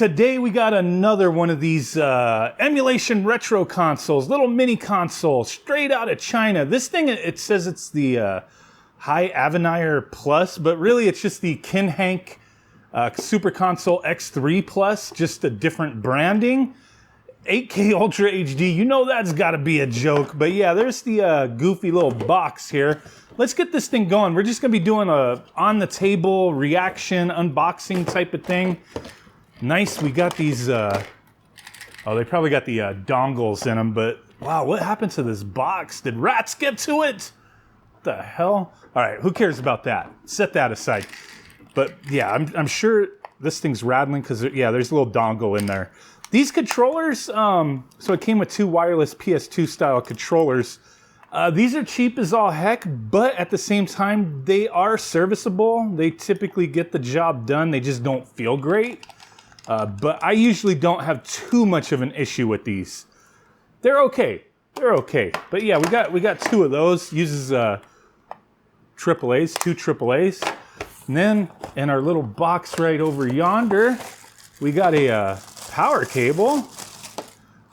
Today we got another one of these emulation retro consoles, little mini console, straight out of China. This thing, it says it's the High Avenir Plus, but really it's just the Kinhank Super Console X3 Plus, just a different branding. 8K Ultra HD, you know that's got to be a joke. But yeah, there's the goofy little box here. Let's get this thing going. We're just going to be doing a on-the-table reaction, unboxing type of thing. Nice, we got these, oh, they probably got the dongles in them, but wow, what happened to this box? Did rats get to it? What the hell? All right, who cares about that? Set that aside. But yeah, I'm sure this thing's rattling because, yeah, there's a little dongle in there. These controllers, so it came with two wireless PS2 style controllers. These are cheap as all heck, but at the same time, they are serviceable. They typically get the job done. They just don't feel great. But I usually don't have too much of an issue with these. They're okay. They're okay. But yeah, we got two of those. Uses AAAs, two AAAs. And then in our little box right over yonder, we got a power cable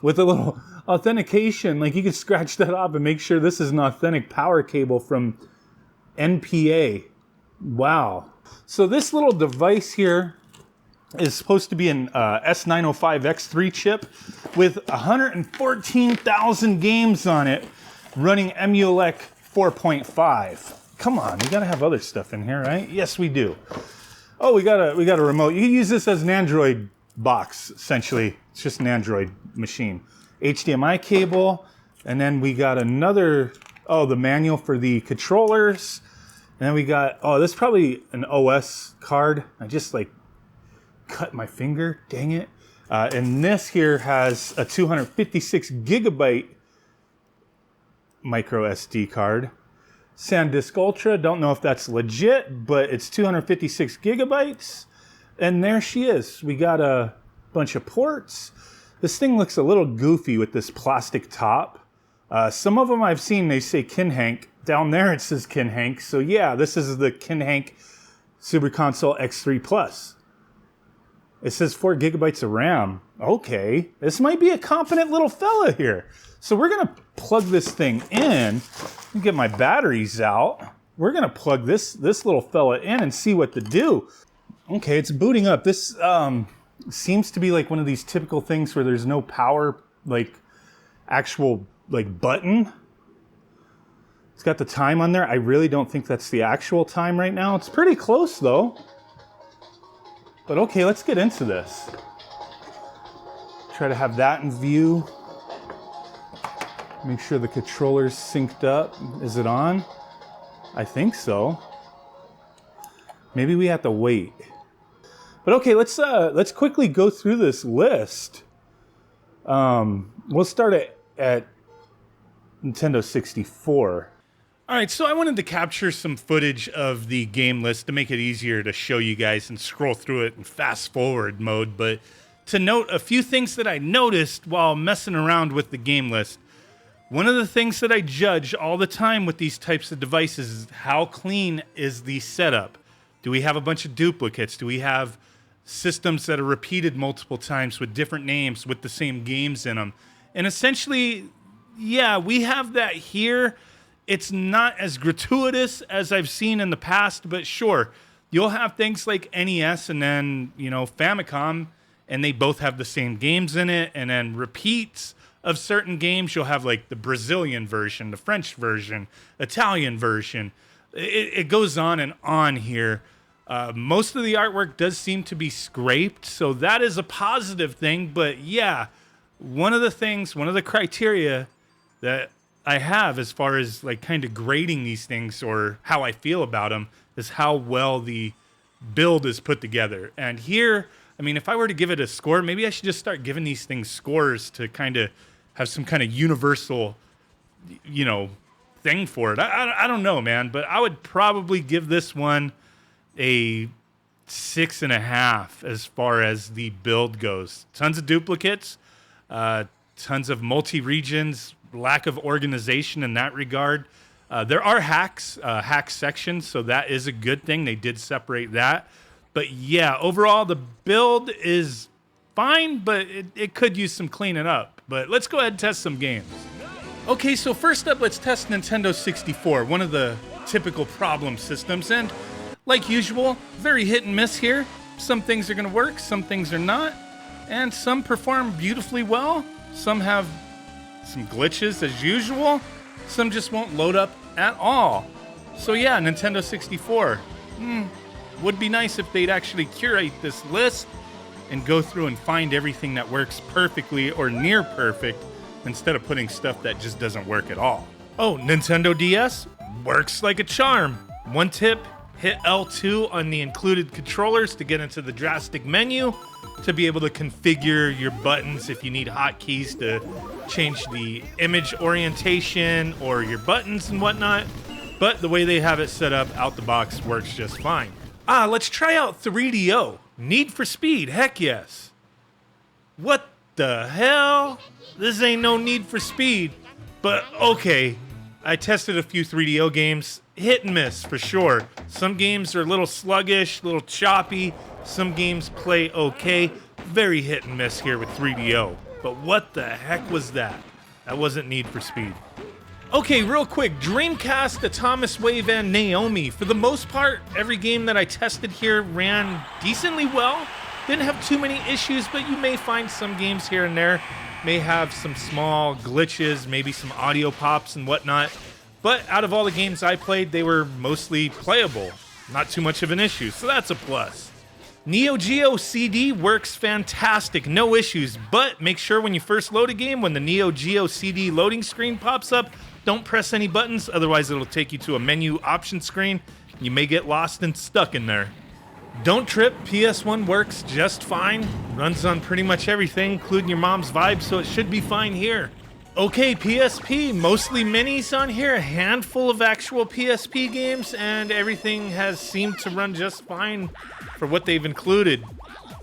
with a little authentication. Like you can scratch that off and make sure this is an authentic power cable from NPA. Wow. So this little device here is supposed to be an S905X3 chip with 114,000 games on it running Emulec 4.5. Come on, we gotta have other stuff in here, right? Yes, we do. Oh, we got a remote. You can use this as an Android box, essentially. It's just an Android machine. HDMI cable, and then we got another, the manual for the controllers. And then we got, this is probably an OS card. I just cut my finger, dang it. And this here has a 256 gigabyte micro SD card. SanDisk Ultra, don't know if that's legit, but it's 256 gigabytes. And there she is. We got a bunch of ports. This thing looks a little goofy with this plastic top. Some of them I've seen, they say Kinhank. Down there it says Kinhank. So yeah, this is the Kinhank Super Console X3 Plus. It says 4 gigabytes of RAM. Okay, this might be a competent little fella here. So we're gonna plug this thing in and get my batteries out. We're gonna plug this little fella in and see what to do. Okay, it's booting up. This seems to be like one of these typical things where there's no power, actual button. It's got the time on there. I really don't think that's the actual time right now. It's pretty close though. But okay, let's get into this. Try to have that in view. Make sure the controller's synced up. Is it on? I think so. Maybe we have to wait. But okay, let's quickly go through this list. We'll start at Nintendo 64. All right, so I wanted to capture some footage of the game list to make it easier to show you guys and scroll through it in fast forward mode. But to note a few things that I noticed while messing around with the game list. One of the things that I judge all the time with these types of devices is how clean is the setup. Do we have a bunch of duplicates? Do we have systems that are repeated multiple times with different names with the same games in them? And essentially, yeah, we have that here. It's not as gratuitous as I've seen in the past, but sure, you'll have things like NES and then, Famicom, and they both have the same games in it, and then repeats of certain games. You'll have the Brazilian version, the French version, Italian version. It goes on and on here. Most of the artwork does seem to be scraped, so that is a positive thing. But yeah, one of the criteria that I have as far as kind of grading these things or how I feel about them is how well the build is put together. And here, I mean, if I were to give it a score, maybe I should just start giving these things scores to kind of have some kind of universal, thing for it. I don't know, man, but I would probably give this one a 6.5 as far as the build goes. Tons of duplicates, tons of multi-regions, lack of organization in that regard. There are hacks, hack sections, so that is a good thing. They did separate that. But yeah, overall, the build is fine, but it could use some cleaning up. But let's go ahead and test some games. Okay, so first up, let's test Nintendo 64, one of the typical problem systems. And like usual, very hit and miss here. Some things are going to work, some things are not. And some perform beautifully well. Some have some glitches as usual. Some just won't load up at all. So yeah, Nintendo 64. Would be nice if they'd actually curate this list and go through and find everything that works perfectly or near perfect instead of putting stuff that just doesn't work at all. Oh, Nintendo DS works like a charm. One tip, hit L2 on the included controllers to get into the drastic menu to be able to configure your buttons if you need hotkeys to change the image orientation or your buttons and whatnot. But the way they have it set up out the box works just fine. Let's try out 3DO. Need for Speed, heck yes. What the hell? This ain't no Need for Speed. But okay, I tested a few 3DO games. Hit and miss for sure. Some games are a little sluggish, a little choppy. Some games play okay. Very hit and miss here with 3DO. But what the heck was that? That wasn't Need for Speed. Okay, real quick, Dreamcast, Atomic Wave, and Naomi. For the most part, every game that I tested here ran decently well. Didn't have too many issues, but you may find some games here and there may have some small glitches, maybe some audio pops and whatnot. But out of all the games I played, they were mostly playable. Not too much of an issue, so that's a plus. Neo Geo CD works fantastic, no issues, but make sure when you first load a game, when the Neo Geo CD loading screen pops up, don't press any buttons, otherwise it'll take you to a menu option screen. You may get lost and stuck in there. Don't trip, PS1 works just fine. Runs on pretty much everything, including your mom's Vibe, so it should be fine here. Okay, PSP, mostly minis on here, a handful of actual PSP games, and everything has seemed to run just fine for what they've included.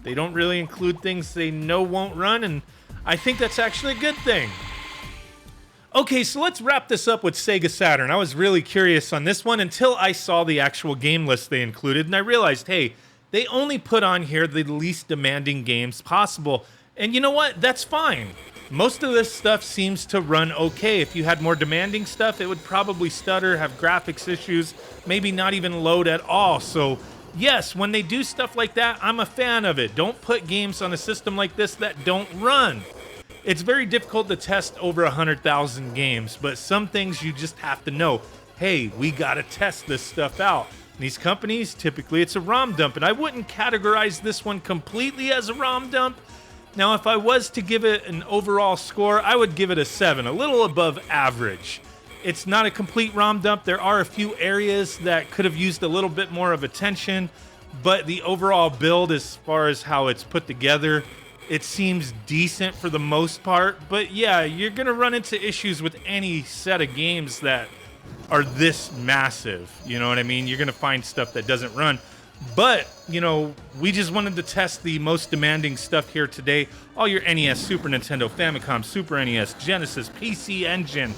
They don't really include things they know won't run, and I think that's actually a good thing. Okay, so let's wrap this up with Sega Saturn. I was really curious on this one until I saw the actual game list they included, and I realized, hey, they only put on here the least demanding games possible. And you know what? That's fine. Most of this stuff seems to run okay. If you had more demanding stuff, it would probably stutter, have graphics issues, maybe not even load at all. So yes, when they do stuff like that, I'm a fan of it. Don't put games on a system like this that don't run. It's very difficult to test over 100,000 games, but some things you just have to know. Hey, we gotta test this stuff out. And these companies, typically it's a ROM dump, and I wouldn't categorize this one completely as a ROM dump. Now, if I was to give it an overall score, I would give it a 7, a little above average. It's not a complete ROM dump. There are a few areas that could have used a little bit more of attention, but the overall build, as far as how it's put together, it seems decent for the most part. But yeah, you're going to run into issues with any set of games that are this massive. You know what I mean? You're going to find stuff that doesn't run. But, you know, we just wanted to test the most demanding stuff here today. All your NES, Super Nintendo, Famicom, Super NES, Genesis, PC Engine,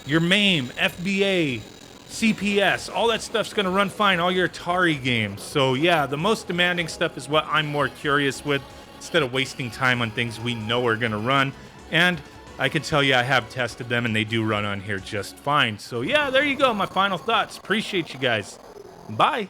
your MAME, FBA, CPS, all that stuff's going to run fine. All your Atari games. So yeah, the most demanding stuff is what I'm more curious with, instead of wasting time on things we know are going to run. And I can tell you I have tested them and they do run on here just fine. So yeah, there you go, my final thoughts. Appreciate you guys. Bye.